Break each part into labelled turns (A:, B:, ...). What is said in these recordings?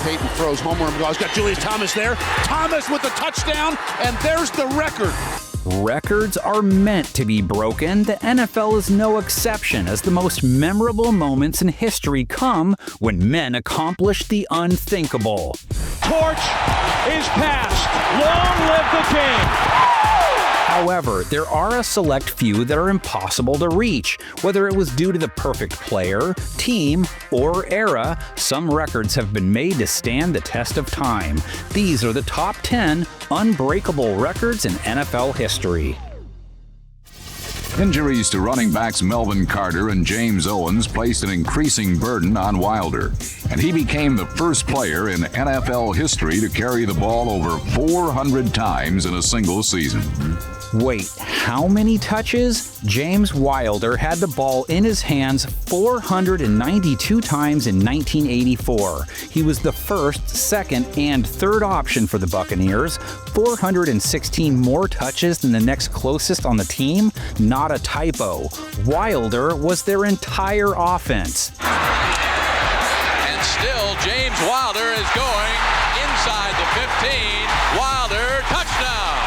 A: Payton throws homer and goes. Got Julius Thomas there. Thomas with the touchdown, and there's the record.
B: Records are meant to be broken. The NFL is no exception, as the most memorable moments in history come when men accomplish the unthinkable.
C: Torch is passed. Long live the king.
B: However, there are a select few that are impossible to reach. Whether it was due to the perfect player, team, or era, some records have been made to stand the test of time. These are the top 10 unbreakable records in NFL history.
D: Injuries to running backs Melvin Carter and James Owens placed an increasing burden on Wilder, and he became the first player in NFL history to carry the ball over 400 times in a single season.
B: Wait, how many touches? James Wilder had the ball in his hands 492 times in 1984. He was the first, second, and third option for the Buccaneers. 416 more touches than the next closest on the team? Not a typo. Wilder was their entire offense.
E: And still, James Wilder is going inside the 15. Wilder, touchdown!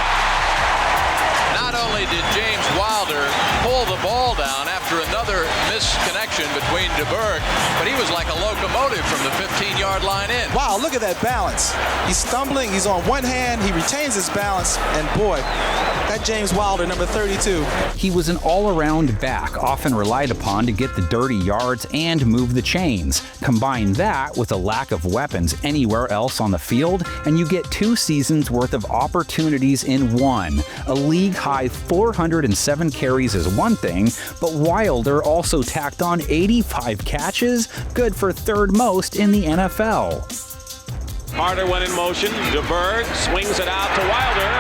E: Not only did James Wilder pull the ball down after another misconnection between DeBerg, but he was like a locomotive from the 15-yard line in.
F: Wow, look at that balance. He's stumbling, he's on one hand, he retains his balance, and boy, that James Wilder, number 32.
B: He was an all-around back, often relied upon to get the dirty yards and move the chains. Combine that with a lack of weapons anywhere else on the field, and you get 2 seasons worth of opportunities in one. A league-high 407 carries is one thing, but Wilder also tacked on 85 catches, good for third most in the NFL.
C: Carter went in motion. DeBerg swings it out to Wilder.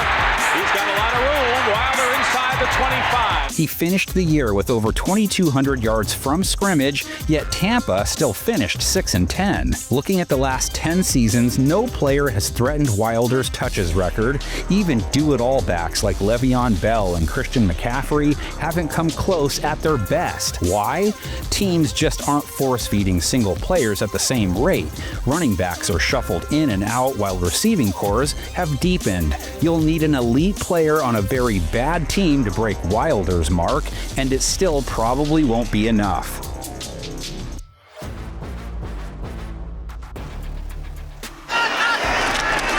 C: He's got a lot of room. Wilder inside the 25.
B: He finished the year with over 2,200 yards from scrimmage, yet Tampa still finished 6-10. Looking at the last 10 seasons, no player has threatened Wilder's touches record. Even do-it-all backs like Le'Veon Bell and Christian McCaffrey haven't come close at their best. Why? Teams just aren't force-feeding single players at the same rate. Running backs are shuffled in and out while receiving corps have deepened. You'll need an elite player on a very bad team to break Wilder's mark, and it still probably won't be enough.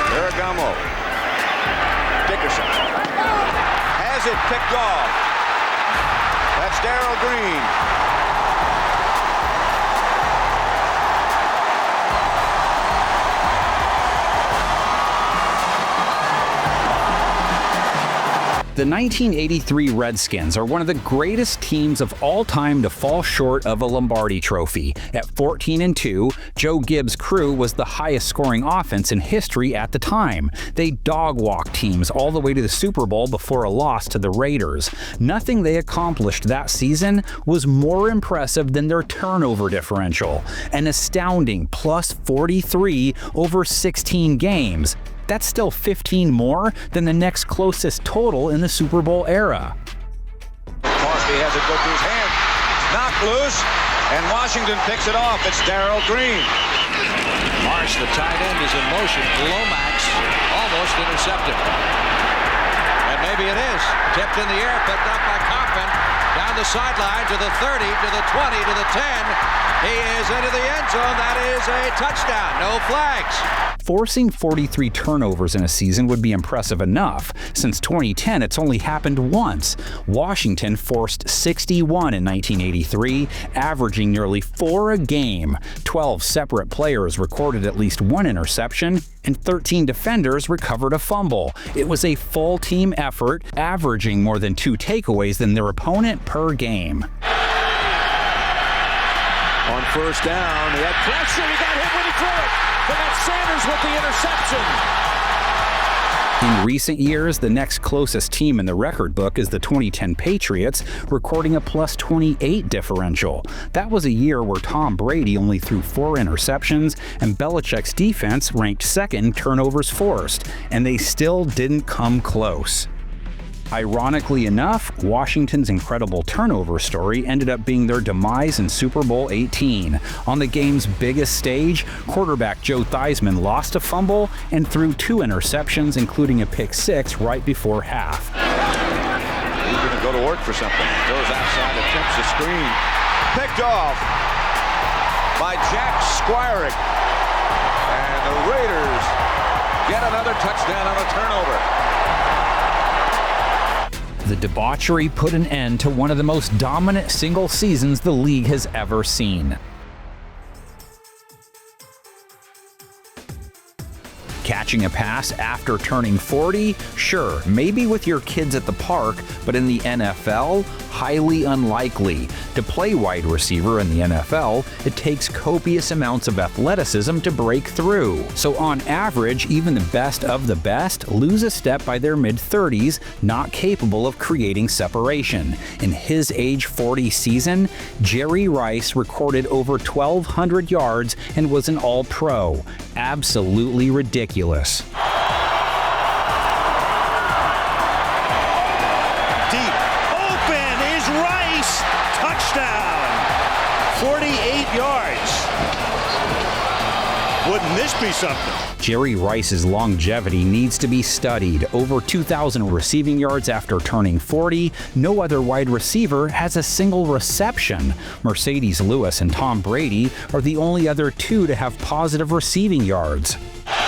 G: Ferragamo. Dickerson has it picked off. That's Darrell Green.
B: The 1983 Redskins are one of the greatest teams of all time to fall short of a Lombardi trophy. At 14-2, Joe Gibbs' crew was the highest scoring offense in history at the time. They dog-walked teams all the way to the Super Bowl before a loss to the Raiders. Nothing they accomplished that season was more impressive than their turnover differential, an astounding plus 43 over 16 games. That's still 15 more than the next closest total in the Super Bowl era.
G: Crosby has it go through his hand. It's knocked loose, and Washington picks it off. It's Darrell Green.
E: Marsh, the tight end, is in motion. Lomax almost intercepted. And maybe it is. Tipped in the air, picked up by Kaufman. Down the sideline to the 30, to the 20, to the 10. He is into the end zone. That is a touchdown. No flags.
B: Forcing 43 turnovers in a season would be impressive enough. Since 2010, it's only happened once. Washington forced 61 in 1983, averaging nearly 4 a game. 12 separate players recorded at least 1 interception, and 13 defenders recovered a fumble. It was a full team effort, averaging more than 2 takeaways than their opponent per game.
G: On first down, he had pressure. He got hit when he threw it. But that's Sanders with the interception.
B: In recent years, the next closest team in the record book is the 2010 Patriots, recording a plus 28 differential. That was a year where Tom Brady only threw 4 interceptions, and Belichick's defense ranked second in turnovers forced, and they still didn't come close. Ironically enough, Washington's incredible turnover story ended up being their demise in Super Bowl 18. On the game's biggest stage, quarterback Joe Theismann lost a fumble and threw 2 interceptions, including a pick 6 right before half.
G: He's going to go to work for something. Goes outside, attempts a screen. Picked off by Jack Squiring. And the Raiders get another touchdown on a turnover.
B: The debauchery put an end to one of the most dominant single seasons the league has ever seen. Catching a pass after turning 40? Sure, maybe with your kids at the park, but in the NFL? Highly unlikely. To play wide receiver in the NFL, it takes copious amounts of athleticism to break through. So on average, even the best of the best lose a step by their mid-30s, not capable of creating separation. In his age 40 season, Jerry Rice recorded over 1,200 yards and was an All-Pro. Absolutely ridiculous.
H: Deep open is Rice. Touchdown. 48 yards. Wouldn't this be something?
B: Jerry Rice's longevity needs to be studied. Over 2,000 receiving yards after turning 40. No other wide receiver has a single reception. Mercedes Lewis and Tom Brady are the only other 2 to have positive receiving yards.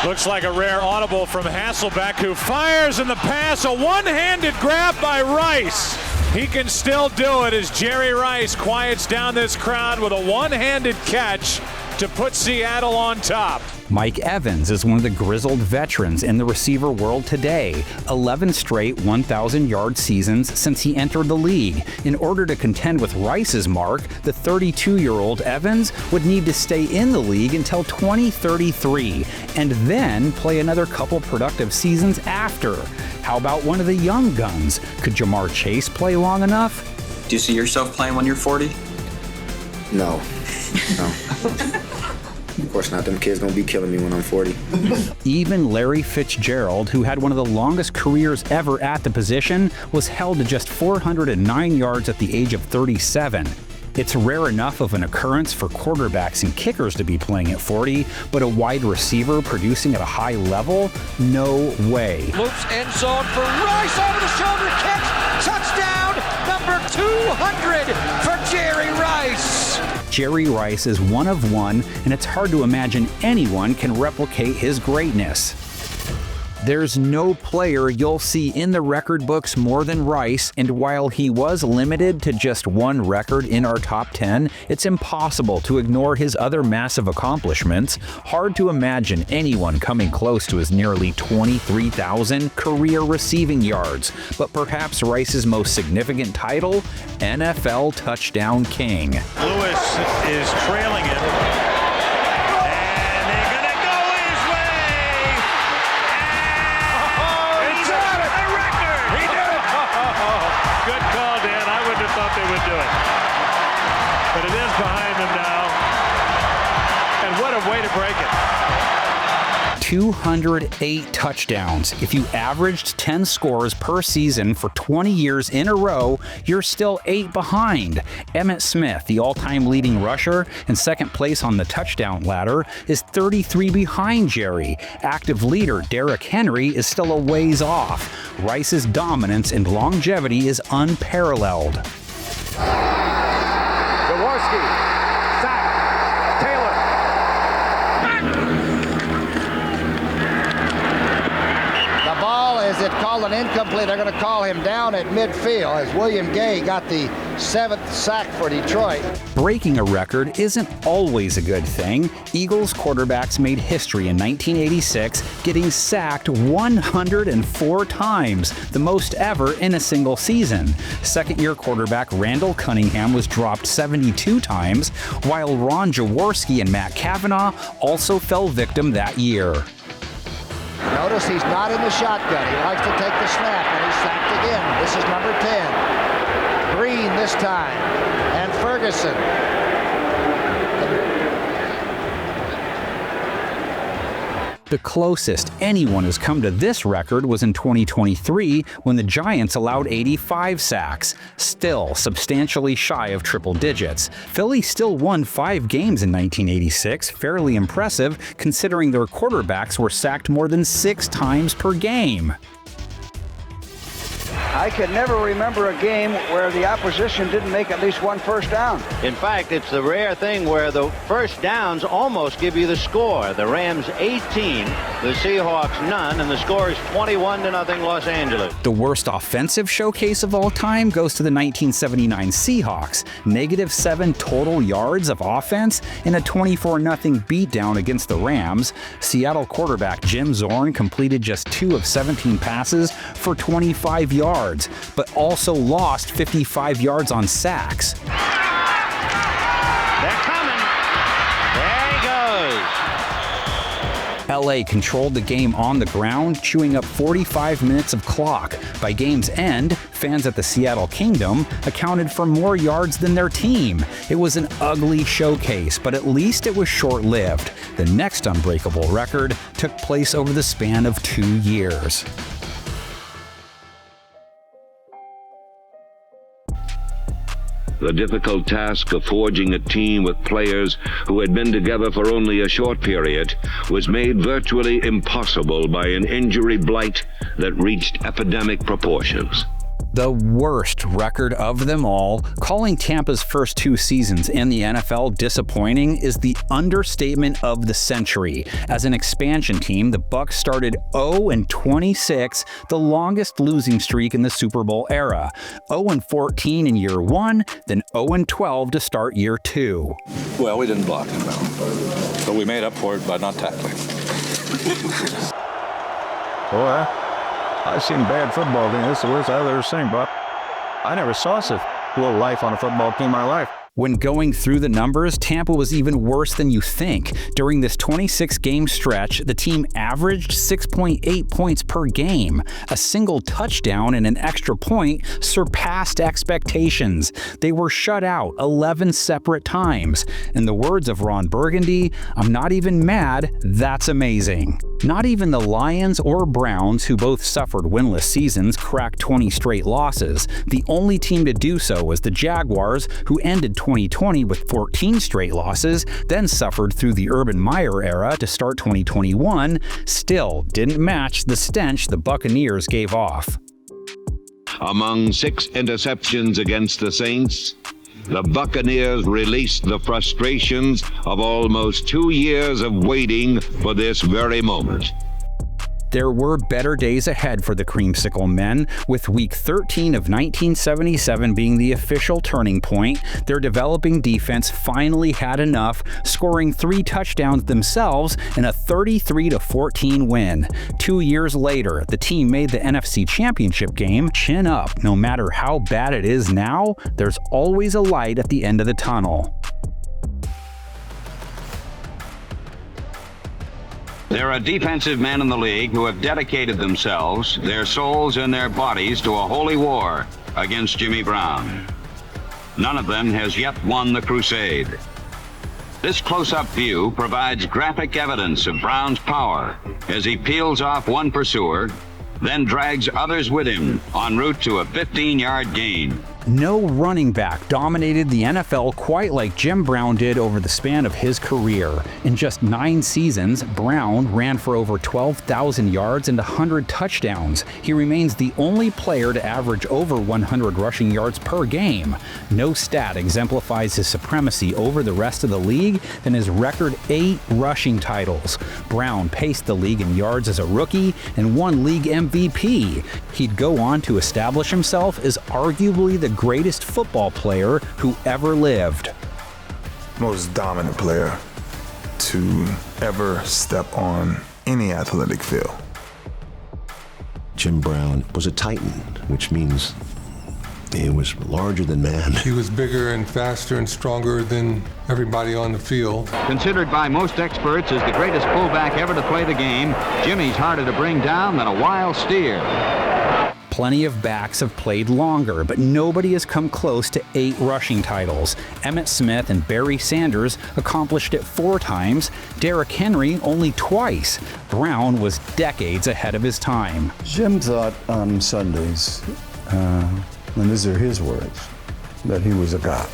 I: Looks like a rare audible from Hasselbeck, who fires in the pass. A one-handed grab by Rice. He can still do it as Jerry Rice quiets down this crowd with a one-handed catch to put Seattle on top.
B: Mike Evans is one of the grizzled veterans in the receiver world today. 11 straight 1,000-yard seasons since he entered the league. In order to contend with Rice's mark, the 32-year-old Evans would need to stay in the league until 2033, and then play another couple productive seasons after. How about one of the young guns? Could Jamar Chase play long enough?
J: Do you see yourself playing when you're 40?
K: No. Of course not. Them kids gonna be killing me when I'm 40.
B: Even Larry Fitzgerald, who had one of the longest careers ever at the position, was held to just 409 yards at the age of 37. It's rare enough of an occurrence for quarterbacks and kickers to be playing at 40, but a wide receiver producing at a high level? No way.
E: Loops end zone for Rice, over the shoulder catch, touchdown, number 200 for Jerry Rice.
B: Jerry Rice is one of one, and it's hard to imagine anyone can replicate his greatness. There's no player you'll see in the record books more than Rice, and while he was limited to just one record in our top 10, it's impossible to ignore his other massive accomplishments. Hard to imagine anyone coming close to his nearly 23,000 career receiving yards, but perhaps Rice's most significant title, NFL Touchdown King.
H: Lewis is trailing him.
I: Good call, Dan. I wouldn't have thought they would do it. But it is behind them now. And what a way to break it.
B: 208 touchdowns. If you averaged 10 scores per season for 20 years in a row, you're still 8 behind. Emmitt Smith, the all-time leading rusher and second place on the touchdown ladder, is 33 behind Jerry. Active leader Derrick Henry is still a ways off. Rice's dominance and longevity is unparalleled.
C: Jaworski, sack, Taylor.
L: The ball, is it called an incomplete? They're going to call him down at midfield as William Gay got the 7th sack for Detroit.
B: Breaking a record isn't always a good thing. Eagles quarterbacks made history in 1986, getting sacked 104 times, the most ever in a single season. Second-year quarterback Randall Cunningham was dropped 72 times, while Ron Jaworski and Matt Cavanaugh also fell victim that year.
L: Notice he's not in the shotgun. He likes to take the snap, and he's sacked again. This is number 10. Green this time, and Ferguson.
B: The closest anyone has come to this record was in 2023 when the Giants allowed 85 sacks, still substantially shy of triple digits. Philly still won 5 games in 1986, fairly impressive considering their quarterbacks were sacked more than 6 times per game.
M: I can never remember a game where the opposition didn't make at least one first down.
N: In fact, it's the rare thing where the first downs almost give you the score. The Rams 18, the Seahawks none, and the score is 21-0 Los Angeles.
B: The worst offensive showcase of all time goes to the 1979 Seahawks. -7 total yards of offense in a 24-0 beatdown against the Rams. Seattle quarterback Jim Zorn completed just 2 of 17 passes for 25 yards, but also lost 55 yards on sacks.
N: They're coming. There he goes.
B: LA controlled the game on the ground, chewing up 45 minutes of clock. By game's end, fans at the Seattle Kingdom accounted for more yards than their team. It was an ugly showcase, but at least it was short-lived. The next Unbreakable record took place over the span of 2 years.
O: The difficult task of forging a team with players who had been together for only a short period was made virtually impossible by an injury blight that reached epidemic proportions.
B: The worst record of them all, calling Tampa's first 2 seasons in the NFL disappointing is the understatement of the century. As an expansion team, the Bucs started 0-26, the longest losing streak in the Super Bowl era. 0-14 in year 1, then 0-12 to start year 2.
P: Well, we didn't block him, but we made up for it by not tackling.
H: Boy, I've seen bad football team. It's the worst I've ever seen, but I never saw such low life on a football team in my life.
B: When going through the numbers, Tampa was even worse than you think. During this 26-game stretch, the team averaged 6.8 points per game. A single touchdown and an extra point surpassed expectations. They were shut out 11 separate times. In the words of Ron Burgundy, "I'm not even mad, that's amazing." Not even the Lions or Browns, who both suffered winless seasons, cracked 20 straight losses. The only team to do so was the Jaguars, who ended 2020 with 14 straight losses, then suffered through the Urban Meyer era to start 2021, still didn't match the stench the Buccaneers gave off.
O: Among 6 interceptions against the Saints, the Buccaneers released the frustrations of almost 2 years of waiting for this very moment.
B: There were better days ahead for the Creamsicle men, with Week 13 of 1977 being the official turning point. Their developing defense finally had enough, scoring 3 touchdowns themselves in a 33-14 win. 2 years later, the team made the NFC Championship game. Chin up, no matter how bad it is now, there's always a light at the end of the tunnel.
Q: There are defensive men in the league who have dedicated themselves, their souls and their bodies, to a holy war against Jimmy Brown. None of them has yet won the crusade. This close-up view provides graphic evidence of Brown's power as he peels off one pursuer, then drags others with him en route to a 15-yard gain.
B: No running back dominated the NFL quite like Jim Brown did over the span of his career. In just 9 seasons, Brown ran for over 12,000 yards and 100 touchdowns. He remains the only player to average over 100 rushing yards per game. No stat exemplifies his supremacy over the rest of the league than his record 8 rushing titles. Brown paced the league in yards as a rookie and won league MVP. He'd go on to establish himself as arguably the greatest football player who ever lived.
R: Most dominant player to ever step on any athletic field.
S: Jim Brown was a titan, which means he was larger than man.
T: He was bigger and faster and stronger than everybody on the field.
Q: Considered by most experts as the greatest fullback ever to play the game, Jimmy's harder to bring down than a wild steer.
B: Plenty of backs have played longer, but nobody has come close to 8 rushing titles. Emmitt Smith and Barry Sanders accomplished it 4 times, Derrick Henry only twice. Brown was decades ahead of his time.
U: Jim thought on Sundays, and these are his words, that he was a god.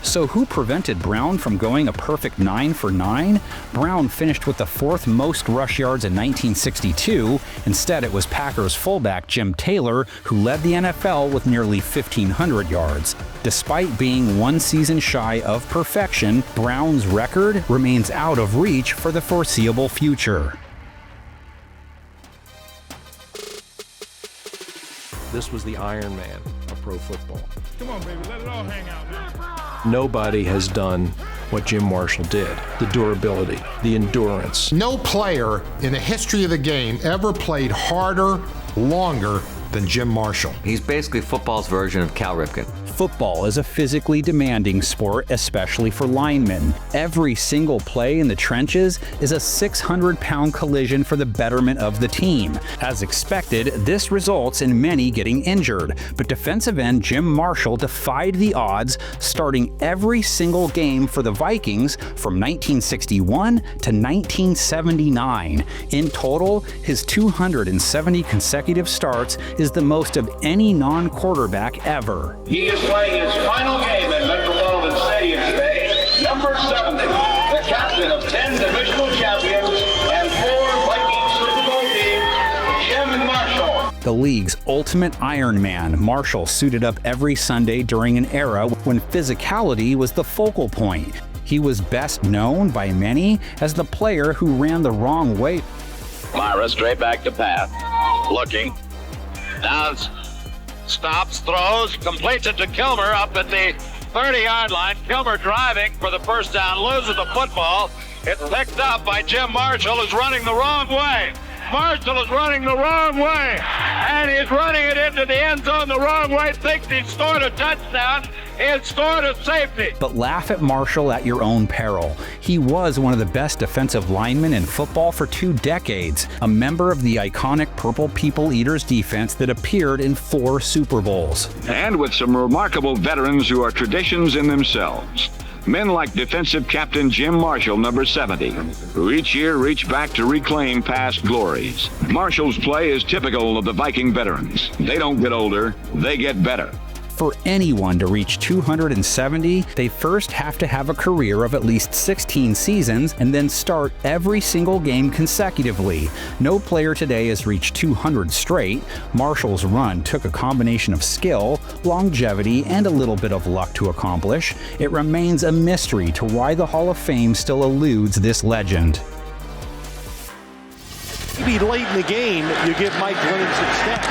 B: So who prevented Brown from going a perfect 9 for 9? Brown finished with the 4th most rush yards in 1962. Instead, it was Packers fullback Jim Taylor who led the NFL with nearly 1,500 yards. Despite being 1 season shy of perfection, Brown's record remains out of reach for the foreseeable future.
V: This was the Iron Man of pro football.
I: Come on, baby, let it all hang out now.
V: Nobody has done what Jim Marshall did. The durability, the endurance.
W: No player in the history of the game ever played harder, longer than Jim Marshall.
X: He's basically football's version of Cal Ripken.
B: Football is a physically demanding sport, especially for linemen. Every single play in the trenches is a 600-pound collision for the betterment of the team. As expected, this results in many getting injured, but defensive end Jim Marshall defied the odds, starting every single game for the Vikings from 1961 to 1979. In total, his 270 consecutive starts is the most of any non-quarterback ever.
Y: He is playing his final game at Metropolitan Stadium today. Number 70, the captain of 10 divisional champions and 4 Vikings Super Bowl teams, Jim Marshall.
B: The league's ultimate Ironman, Marshall suited up every Sunday during an era when physicality was the focal point. He was best known by many as the player who ran the wrong way.
C: Myra straight back to pass. Looking. Downs. Stops, throws, completes it to Kilmer up at the 30-yard line. Kilmer driving for the first down, loses the football. It's picked up by Jim Marshall, who's running the wrong way. Marshall is running the wrong way, and he's running it into the end zone the wrong way, thinks he's scored a touchdown. He scored a safety.
B: But laugh at Marshall at your own peril. He was one of the best defensive linemen in football for 2 decades, a member of the iconic Purple People Eaters defense that appeared in 4 Super Bowls.
O: And with some remarkable veterans who are traditions in themselves. Men like defensive captain Jim Marshall, number 70, who each year reach back to reclaim past glories. Marshall's play is typical of the Viking veterans. They don't get older, they get better.
B: For anyone to reach 270, they first have to have a career of at least 16 seasons and then start every single game consecutively. No player today has reached 200 straight. Marshall's run took a combination of skill, longevity, and a little bit of luck to accomplish. It remains a mystery to why the Hall of Fame still eludes this legend.
Z: Maybe late in the game, you give Mike Glennon some steps.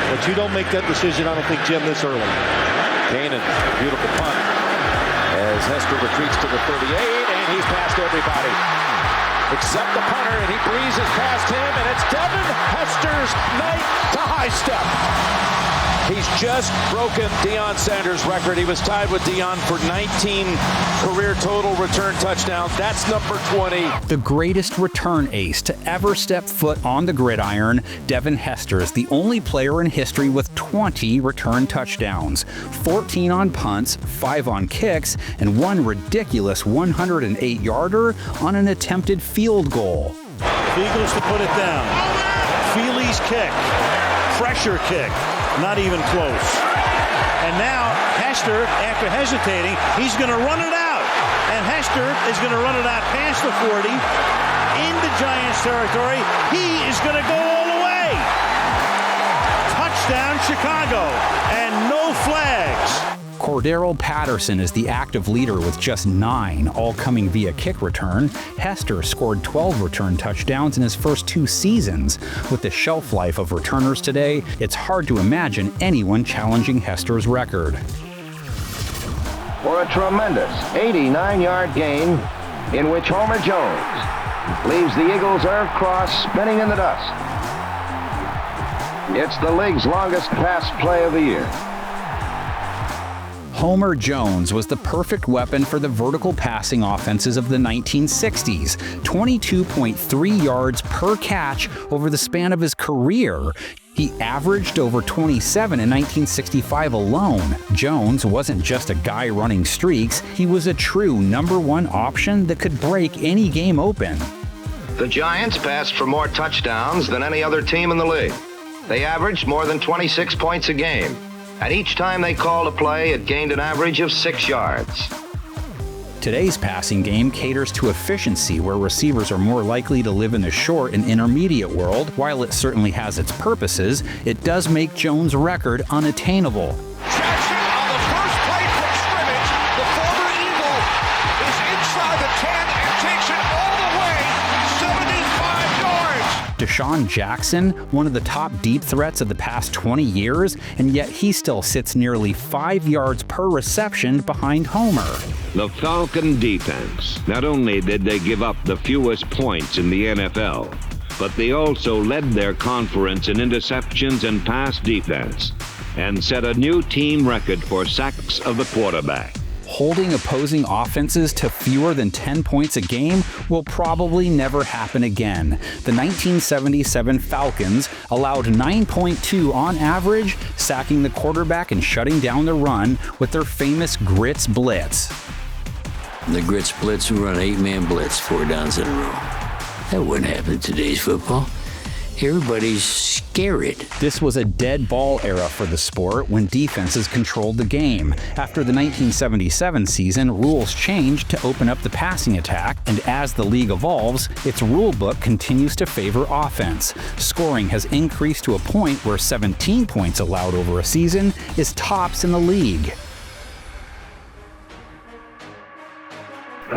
Z: But you don't make that decision, I don't think, Jim, this early.
G: Kanan, beautiful punt. As Hester retreats to the 38, and he's past everybody. Except the punter, and he breezes past him, and it's Devin Hester's night to high step. He's just broken Deion Sanders' record. He was tied with Deion for 19 career total return touchdowns. That's number 20.
B: The greatest return ace to ever step foot on the gridiron, Devin Hester is the only player in history with 20 return touchdowns, 14 on punts, 5 on kicks, and 1 ridiculous 108-yarder on an attempted field goal.
Z: Eagles to put it down. Feely's kick. Pressure kick. Not even close. And now Hester, after hesitating, he's going to run it out. And Hester is going to run it out past the 40 into Giants territory. He is going to go all the way. Touchdown Chicago, and no flags.
B: Cordero Patterson is the active leader with just 9, all coming via kick return. Hester scored 12 return touchdowns in his first 2 seasons. With the shelf life of returners today, it's hard to imagine anyone challenging Hester's record.
N: For a tremendous 89-yard gain in which Homer Jones leaves the Eagles' Irv Cross spinning in the dust. It's the league's longest pass play of the year.
B: Homer Jones was the perfect weapon for the vertical passing offenses of the 1960s, 22.3 yards per catch over the span of his career. He averaged over 27 in 1965 alone. Jones wasn't just a guy running streaks, he was a true #1 option that could break any game open.
A: The Giants passed for more touchdowns than any other team in the league. They averaged more than 26 points a game, and each time they called a play, it gained an average of 6 yards.
B: Today's passing game caters to efficiency, where receivers are more likely to live in the short and intermediate world. While it certainly has its purposes, it does make Jones' record unattainable.
G: Jackson on the first play from scrimmage. The former Eagle is inside the 10 and takes it all the way 75 yards.
B: Deshaun Jackson, one of the top deep threats of the past 20 years, and yet he still sits nearly 5 yards per reception behind Homer.
O: The Falcon defense, not only did they give up the fewest points in the NFL, but they also led their conference in interceptions and pass defense, and set a new team record for sacks of the quarterback.
B: Holding opposing offenses to fewer than 10 points a game will probably never happen again. The 1977 Falcons allowed 9.2 on average, sacking the quarterback and shutting down the run with their famous Grits Blitz.
D: The Grits Blitz will run 8-man blitz 4 downs in a row. That wouldn't happen in today's football. Everybody's scared.
B: This was a dead ball era for the sport when defenses controlled the game. After the 1977 season, rules changed to open up the passing attack, and as the league evolves, its rule book continues to favor offense. Scoring has increased to a point where 17 points allowed over a season is tops in the league.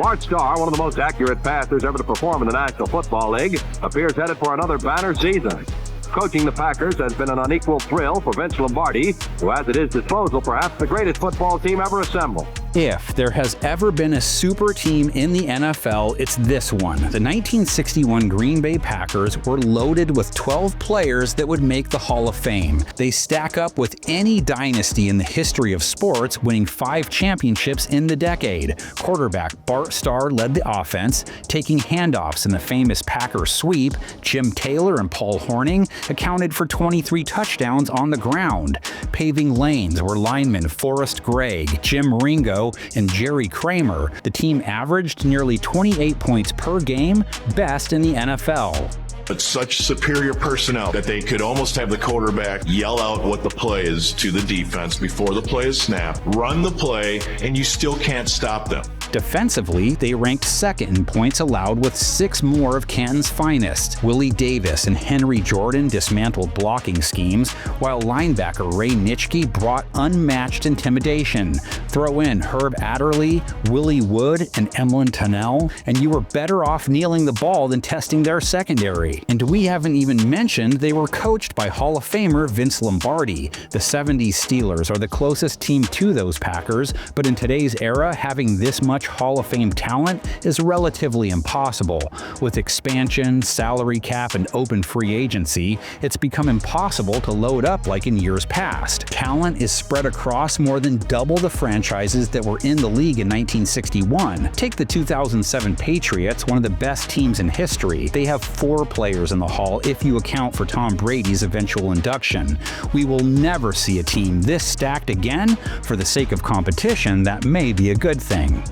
E: Bart Starr, one of the most accurate passers ever to perform in the National Football League, appears headed for another banner season. Coaching the Packers has been an unequal thrill for Vince Lombardi, who has at his disposal perhaps the greatest football team ever assembled.
B: If there has ever been a super team in the NFL, it's this one. The 1961 Green Bay Packers were loaded with 12 players that would make the Hall of Fame. They stack up with any dynasty in the history of sports, winning 5 championships in the decade. Quarterback Bart Starr led the offense, taking handoffs in the famous Packers sweep. Jim Taylor and Paul Hornung accounted for 23 touchdowns on the ground. Paving lanes were linemen Forrest Gregg, Jim Ringo, and Jerry Kramer. The team averaged nearly 28 points per game, best in the NFL.
F: But such superior personnel that they could almost have the quarterback yell out what the play is to the defense before the play is snapped, run the play, and you still can't stop them.
B: Defensively, they ranked second in points allowed with 6 more of Canton's finest. Willie Davis and Henry Jordan dismantled blocking schemes, while linebacker Ray Nitschke brought unmatched intimidation. Throw in Herb Adderley, Willie Wood, and Emlyn Tunnell, and you were better off kneeling the ball than testing their secondary. And we haven't even mentioned they were coached by Hall of Famer Vince Lombardi. The 70s Steelers are the closest team to those Packers, but in today's era, having this much Hall of Fame talent is relatively impossible. With expansion, salary cap, and open free agency, it's become impossible to load up like in years past. Talent is spread across more than double the franchises that were in the league in 1961. Take the 2007 Patriots, one of the best teams in history. They have 4 players in the Hall if you account for Tom Brady's eventual induction. We will never see a team this stacked again. For the sake of competition, that may be a good thing.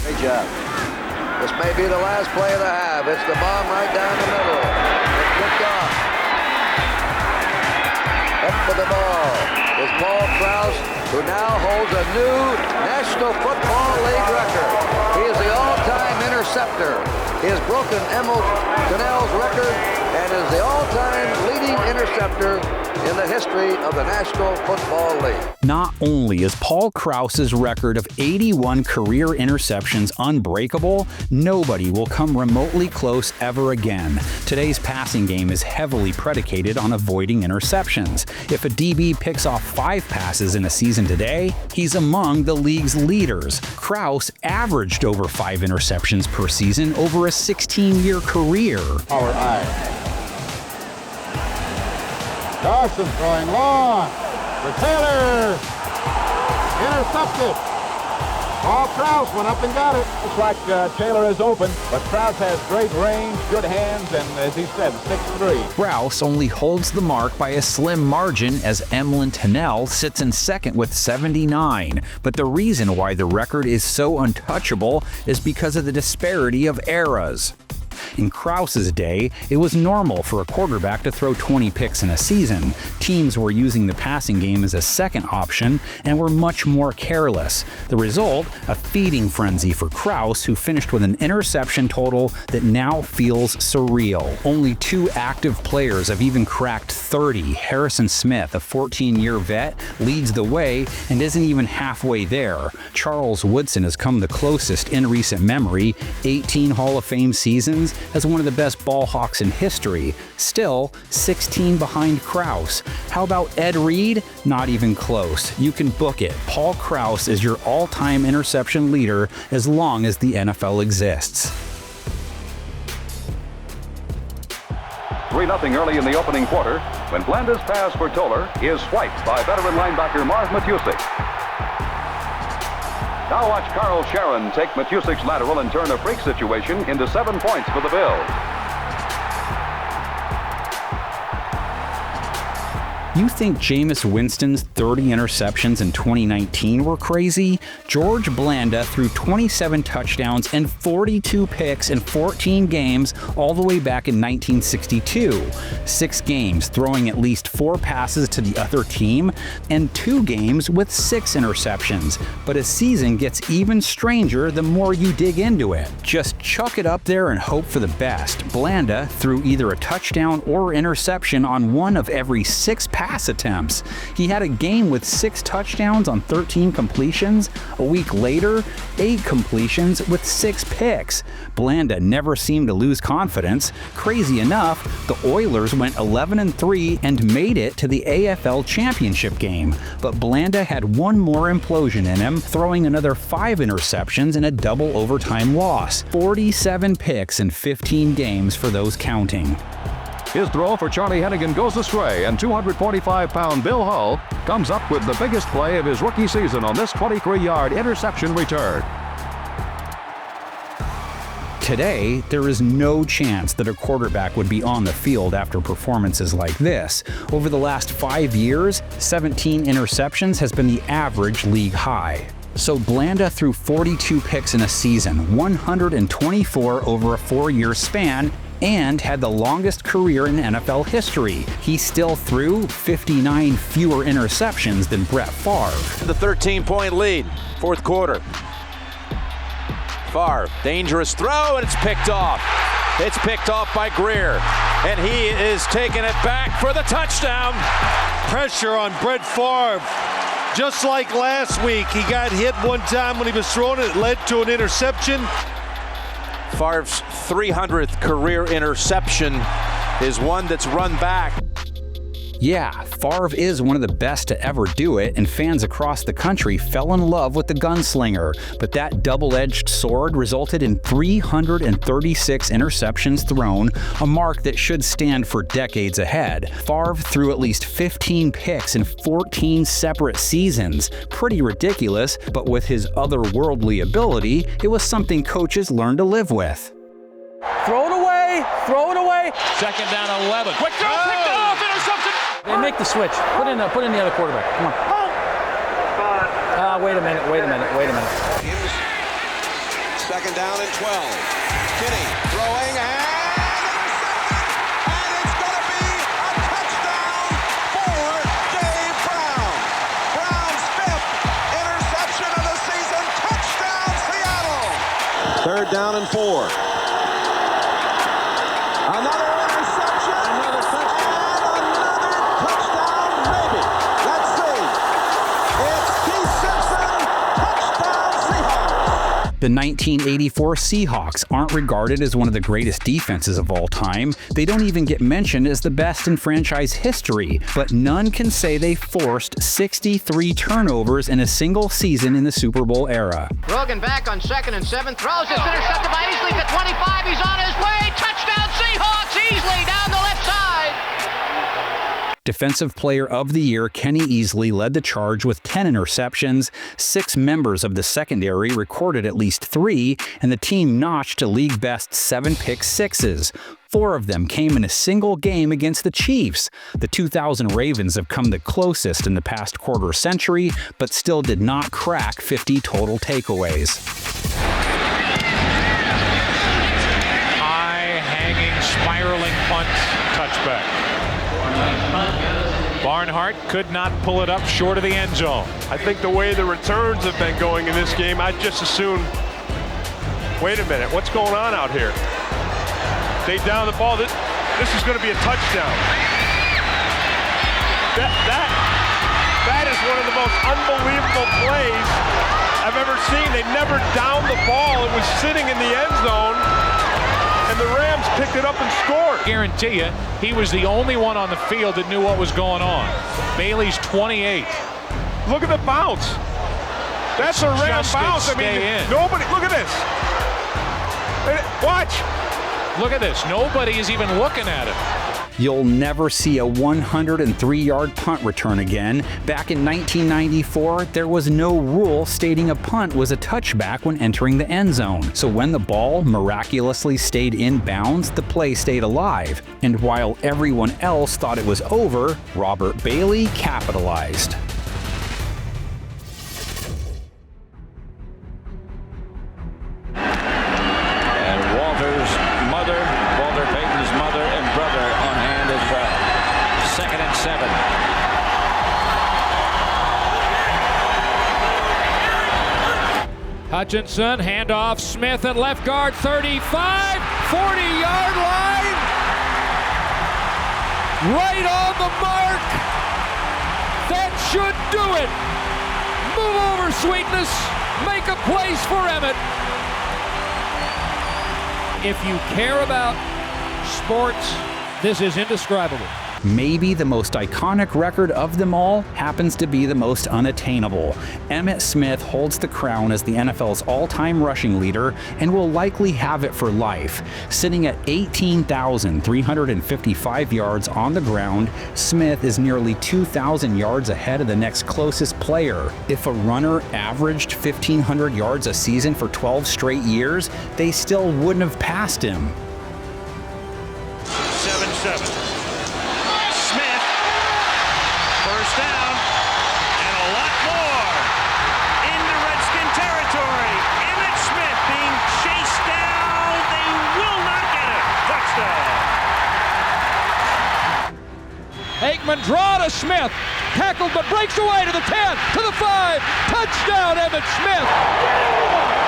L: Great job. This may be the last play of the half. It's the bomb right down the middle. It's picked off. Up for the ball is Paul Krause, who now holds a new National Football League record. He is the all-time interceptor. He has broken Emil Tunnell's record and is the all-time leading interceptor in the history of the National Football League.
B: Not only is Paul Krause's record of 81 career interceptions unbreakable, nobody will come remotely close ever again. Today's passing game is heavily predicated on avoiding interceptions. If a DB picks off 5 passes in a season today, he's among the league's leaders. Krause averaged over 5 interceptions per season over a 16-year career.
J: Our eye. Carson throwing long for Taylor. Intercepted. Paul Krause went up and got it. Looks like Taylor is open, but Krause has great range, good hands, and as he said, 6'3".
B: Krause only holds the mark by a slim margin as Emlyn Tennell sits in second with 79. But the reason why the record is so untouchable is because of the disparity of eras. In Krause's day, it was normal for a quarterback to throw 20 picks in a season. Teams were using the passing game as a second option and were much more careless. The result, a feeding frenzy for Krause, who finished with an interception total that now feels surreal. Only 2 active players have even cracked 30. Harrison Smith, a 14-year vet, leads the way and isn't even halfway there. Charles Woodson has come the closest in recent memory, 18 Hall of Fame seasons, as one of the best ball hawks in history. Still, 16 behind Krause. How about Ed Reed? Not even close. You can book it. Paul Krause is your all-time interception leader as long as the NFL exists.
H: 3-0 early in the opening quarter when Blanda's pass for Toller is swiped by veteran linebacker Marv Matusic. Now watch Carl Sharon take Matusic's lateral and turn a freak situation into 7 points for the Bills.
B: You think Jameis Winston's 30 interceptions in 2019 were crazy? George Blanda threw 27 touchdowns and 42 picks in 14 games all the way back in 1962. 6 games throwing at least 4 passes to the other team, and 2 games with 6 interceptions. But a season gets even stranger the more you dig into it. Just chuck it up there and hope for the best. Blanda threw either a touchdown or interception on 1 of every 6 pass attempts. He had a game with 6 touchdowns on 13 completions. A week later, 8 completions with 6 picks. Blanda never seemed to lose confidence. Crazy enough, the Oilers went 11-3 and made it to the AFL Championship game. But Blanda had one more implosion in him, throwing another 5 interceptions in a double overtime loss. 47 picks in 15 games for those counting.
H: His throw for Charlie Hennigan goes astray, and 245-pound Bill Hull comes up with the biggest play of his rookie season on this 23-yard interception return.
B: Today, there is no chance that a quarterback would be on the field after performances like this. Over the last 5 years, 17 interceptions has been the average league high. So Blanda threw 42 picks in a season, 124 over a 4-year span, and had the longest career in NFL history. He still threw 59 fewer interceptions than Brett Favre.
K: The 13-point lead, 4th quarter. Favre, dangerous throw, and it's picked off. It's picked off by Greer, and he is taking it back for the touchdown.
Z: Pressure on Brett Favre. Just like last week, he got hit one time when he was throwing it. It led to an interception.
K: Favre's 300th career interception is one that's run back.
B: Yeah, Favre is one of the best to ever do it, and fans across the country fell in love with the gunslinger. But that double-edged sword resulted in 336 interceptions thrown, a mark that should stand for decades ahead. Favre threw at least 15 picks in 14 separate seasons. Pretty ridiculous, but with his otherworldly ability, it was something coaches learned to live with.
M: Throw it away! Throw it away!
I: 2nd down 11. Quick throw, picked off, interception!
M: They make the switch. Put in the other quarterback. Come on. Wait a minute.
G: Hughes, 2nd down and 12. Kinney throwing and it's going to be a touchdown for Dave Brown. Brown's 5th interception of the season. Touchdown, Seattle. 3rd down and 4. Another interception. Another touchdown. And another touchdown, maybe. Let's see. It's Keith Simpson. Touchdown, Seahawks.
B: The 1984 Seahawks aren't regarded as one of the greatest defenses of all time. They don't even get mentioned as the best in franchise history, but none can say they forced 63 turnovers in a single season in the Super Bowl era.
P: Rogan back on 2nd and 7, throws, it's intercepted by Easley to 25, he's on his way, touchdown Seahawks, Easley down the left side.
B: Defensive Player of the Year Kenny Easley led the charge with 10 interceptions. 6 members of the secondary recorded at least 3, and the team notched a league-best 7 pick sixes. 4 of them came in a single game against the Chiefs. The 2000 Ravens have come the closest in the past quarter century, but still did not crack 50 total takeaways.
I: High-hanging, spiraling punt, touchback. Barnhart could not pull it up short of the end zone.
Q: I think the way the returns have been going in this game, I'd just assume, wait a minute, what's going on out here? They down the ball. This is going to be a touchdown. That is one of the most unbelievable plays I've ever seen. They never downed the ball. It was sitting in the end zone, and the Rams picked it up and scored.
I: Guarantee you, he was the only one on the field that knew what was going on. Bailey's 28.
Q: Look at the bounce. That's a Ram bounce. I mean, nobody. Look at this. Watch.
I: Look at this. Nobody is even looking at it.
B: You'll never see a 103-yard punt return again. Back in 1994, there was no rule stating a punt was a touchback when entering the end zone. So when the ball miraculously stayed in bounds, the play stayed alive. And while everyone else thought it was over, Robert Bailey capitalized.
I: Hutchinson, handoff, Smith at left guard, 35, 40-yard line. Right on the mark. That should do it. Move over, Sweetness. Make a place for Emmett. If you care about sports, this is indescribable.
B: Maybe the most iconic record of them all happens to be the most unattainable. Emmitt Smith holds the crown as the NFL's all-time rushing leader and will likely have it for life. Sitting at 18,355 yards on the ground, Smith is nearly 2,000 yards ahead of the next closest player. If a runner averaged 1,500 yards a season for 12 straight years, they still wouldn't have passed him.
Z: 7-7. Down, and a lot more into Redskin territory. Emmitt Smith being chased down. They will not get it. Touchdown.
I: Aikman draw to Smith. Tackled but breaks away to the 10, to the 5. Touchdown, Emmitt Smith.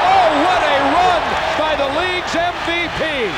I: Oh, what a run by the league's MVP.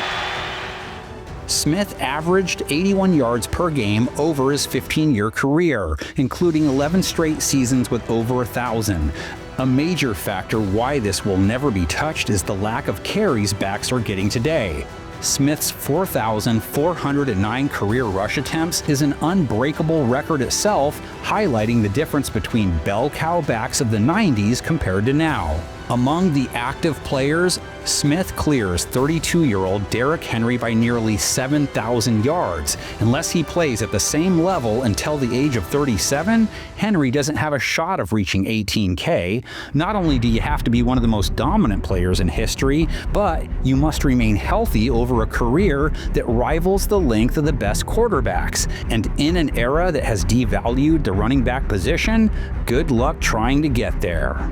B: Smith averaged 81 yards per game over his 15-year career, including 11 straight seasons with over 1,000. A major factor why this will never be touched is the lack of carries backs are getting today. Smith's 4,409 career rush attempts is an unbreakable record itself, highlighting the difference between bell cow backs of the 90s compared to now. Among the active players, Smith clears 32-year-old Derrick Henry by nearly 7,000 yards. Unless he plays at the same level until the age of 37, Henry doesn't have a shot of reaching 18K. Not only do you have to be one of the most dominant players in history, but you must remain healthy over a career that rivals the length of the best quarterbacks. And in an era that has devalued the running back position, good luck trying to get there.